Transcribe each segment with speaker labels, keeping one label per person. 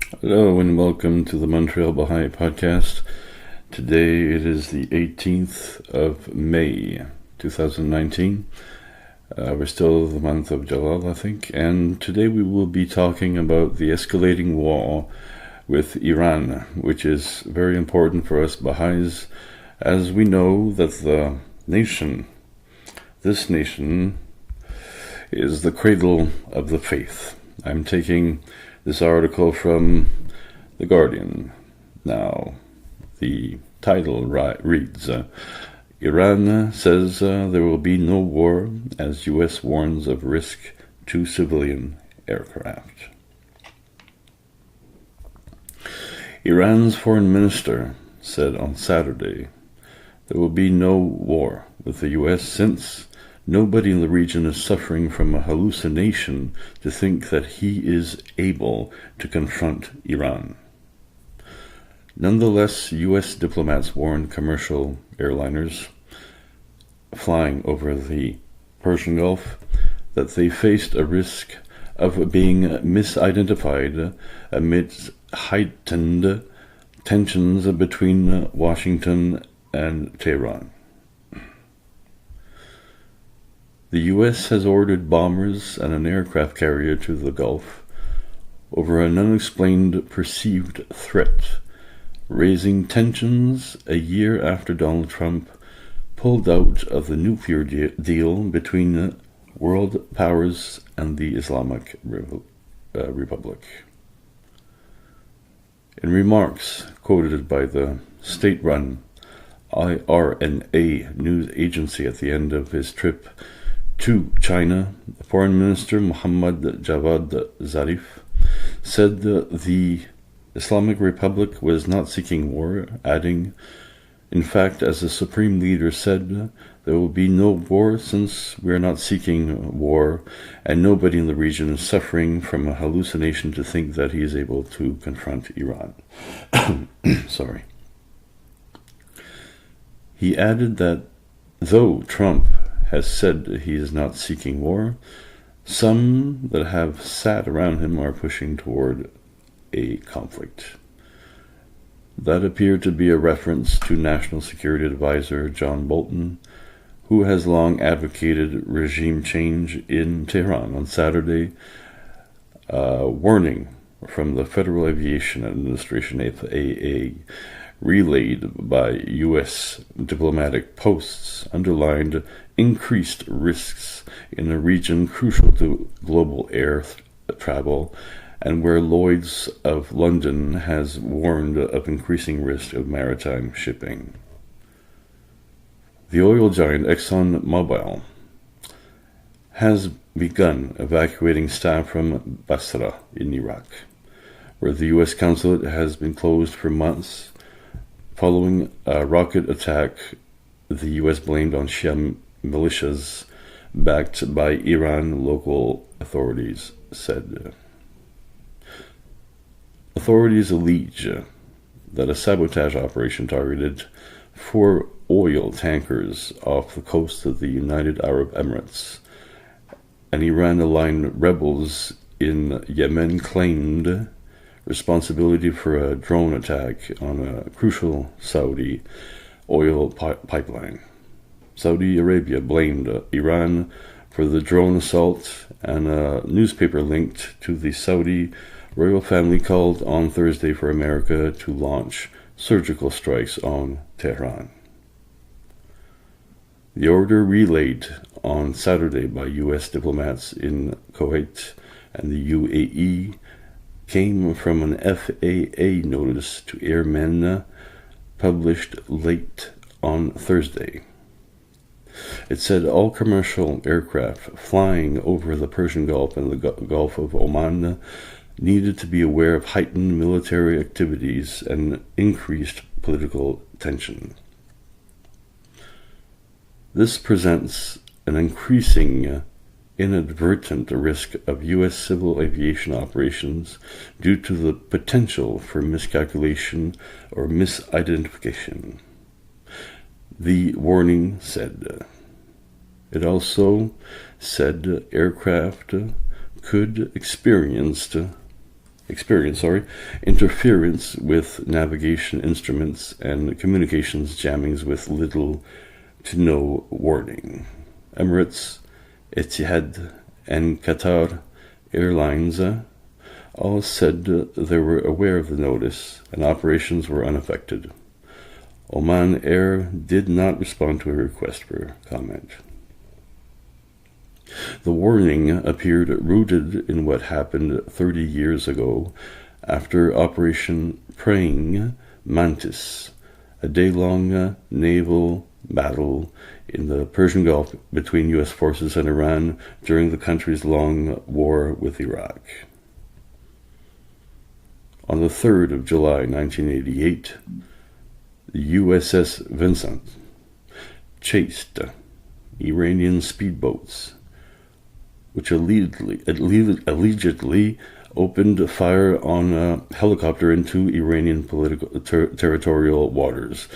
Speaker 1: Hello and welcome to the Montreal Baha'i Podcast. Today it is the 18th of May, 2019. We're still the month of Jalal, I think, and today we will be talking about the escalating war with Iran, which is very important for us Baha'is, as we know that this nation, is the cradle of the faith. I'm taking this article from The Guardian. Now, the title reads, Iran says there will be no war as U.S. warns of risk to civilian aircraft. Iran's foreign minister said on Saturday there will be no war with the U.S. since nobody in the region is suffering from a hallucination to think that he is able to confront Iran. Nonetheless, U.S. diplomats warned commercial airliners flying over the Persian Gulf that they faced a risk of being misidentified amidst heightened tensions between Washington and Tehran. The U.S. has ordered bombers and an aircraft carrier to the Gulf over an unexplained perceived threat, raising tensions a year after Donald Trump pulled out of the nuclear deal between world powers and the Islamic Republic. In remarks quoted by the state-run IRNA news agency at the end of his trip to China, Foreign Minister Mohammad Javad Zarif said the Islamic Republic was not seeking war, adding, "In fact, as the Supreme Leader said, there will be no war since we are not seeking war, and nobody in the region is suffering from a hallucination to think that he is able to confront Iran." Sorry. He added that though Trump has said he is not seeking war, some that have sat around him are pushing toward a conflict. That appeared to be a reference to National Security Advisor John Bolton, who has long advocated regime change in Tehran. On Saturday, a warning from the Federal Aviation Administration, FAA, relayed by U.S. diplomatic posts, underlined increased risks in a region crucial to global air travel, and where Lloyd's of London has warned of increasing risk of maritime shipping. The oil giant ExxonMobil has begun evacuating staff from Basra in Iraq, where the U.S. consulate has been closed for months following a rocket attack the U.S. blamed on Shia militias backed by Iran, local authorities said. Authorities allege that a sabotage operation targeted 4 oil tankers off the coast of the United Arab Emirates, and Iran-aligned rebels in Yemen claimed responsibility for a drone attack on a crucial Saudi oil pipeline. Saudi Arabia blamed Iran for the drone assault, and a newspaper linked to the Saudi royal family called on Thursday for America to launch surgical strikes on Tehran. The order relayed on Saturday by U.S. diplomats in Kuwait and the UAE came from an FAA notice to airmen published late on Thursday. It said all commercial aircraft flying over the Persian Gulf and the Gulf of Oman needed to be aware of heightened military activities and increased political tension. This presents an increasing inadvertent risk of U.S. civil aviation operations due to the potential for miscalculation or misidentification, the warning said. It also said aircraft could experience interference with navigation instruments and communications jammings with little to no warning. Emirates, Etihad, and Qatar Airlines all said they were aware of the notice and operations were unaffected. Oman Air did not respond to a request for comment. The warning appeared rooted in what happened 30 years ago after Operation Praying Mantis, a day-long naval battle in the Persian Gulf between U.S. forces and Iran during the country's long war with Iraq. On the 3rd of July 1988, the USS Vincent chased Iranian speedboats, which allegedly opened fire on a helicopter into Iranian territorial waters.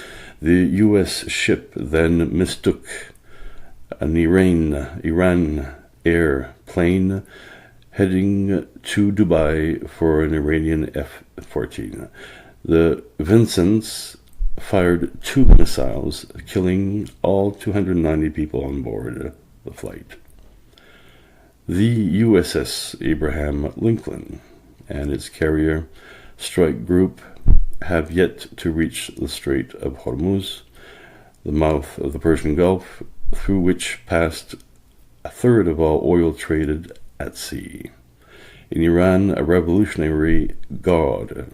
Speaker 1: The U.S. ship then mistook an Iran Air plane heading to Dubai for an Iranian F-14. The Vincents fired 2 missiles, killing all 290 people on board the flight. The USS Abraham Lincoln and its carrier strike group have yet to reach the Strait of Hormuz, the mouth of the Persian Gulf, through which passed a third of all oil traded at sea. In Iran, a Revolutionary Guard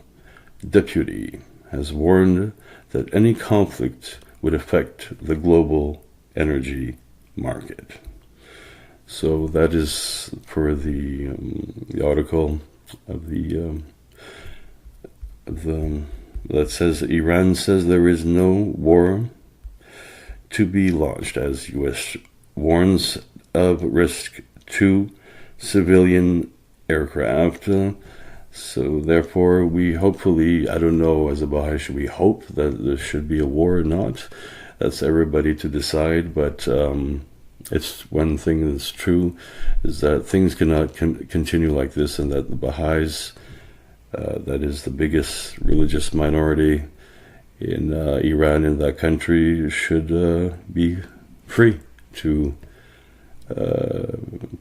Speaker 1: deputy has warned that any conflict would affect the global energy market. So that is for the article of that says Iran says there is no war to be launched as U.S. warns of risk to civilian aircraft. So therefore, we hopefully, I don't know, as a Baha'i, should we hope that there should be a war or not? That's everybody to decide, but it's one thing that's true, is that things cannot continue like this, and that the Baha'is, that is the biggest religious minority in Iran, in that country, should be free to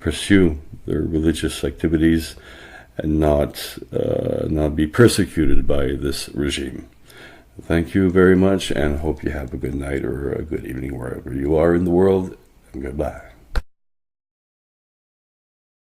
Speaker 1: pursue their religious activities and not be persecuted by this regime. Thank you very much, and hope you have a good night or a good evening wherever you are in the world. Goodbye.